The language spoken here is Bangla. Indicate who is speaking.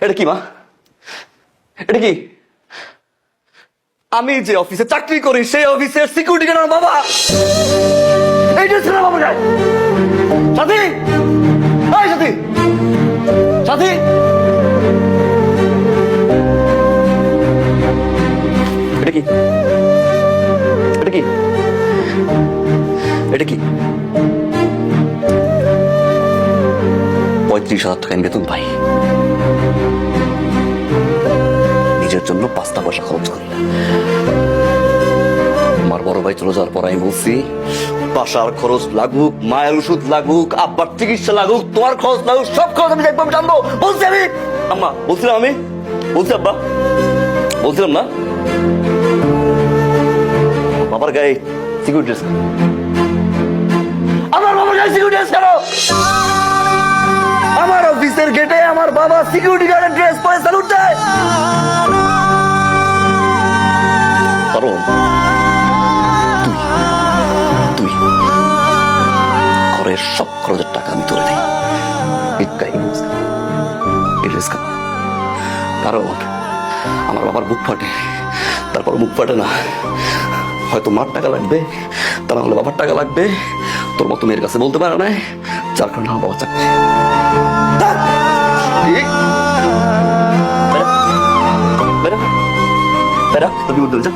Speaker 1: এটা কি মা? এটা কি? আমি যে অফিসে চাকরি করি সেই অফিসের সিকিউরিটি গার্ড আমার বাবা। এইটা ছিল বাবা যায়। সাথী, এই সাথী, সাথী, এটা কি? এটা কি? এটা কি? 35,000 টাকা বেতন পাই, নিজের জন্য 5টা পয়সা খরচ করি না। আমার বড় ভাই চলে যাওয়ার পর আমি বলছি বাসার খরচ লাগুক, মায়ের ওষুধ লাগুক, আব্বার চিকিৎসা লাগুক, তোমার খরচ লাগুক, সব খরচ আমি দেখবো, আমি জানবো। বলছি আমি আম্মা, বলছিলাম আমি, বলছি আব্বা, বলছিলাম না। বাবার গায়ে সিকিউরিটি ড্রেস, আমার বাবার গায়ে সিকিউরিটি ড্রেস কেন? আমার অফিসের গেটে আমার বাবা সিকিউরিটি গার্ডের ড্রেস পরে স্যালুট দেয়। কারণ তুই ঘরের সব খরচের টাকা আমি তুলে দিই। কারণ আমার বাবার বুক ফাটে, তারপর মুখ ফাটে না। হয়তো মার টাকা লাগবে, তা না হলে বাবার টাকা লাগবে। তোর মতো মেয়ের কাছে বলতে পারে না, যার কারণে আমার বাবা চাকরি। বেরা, বেরা, বেরা, তুমি বলতে যা।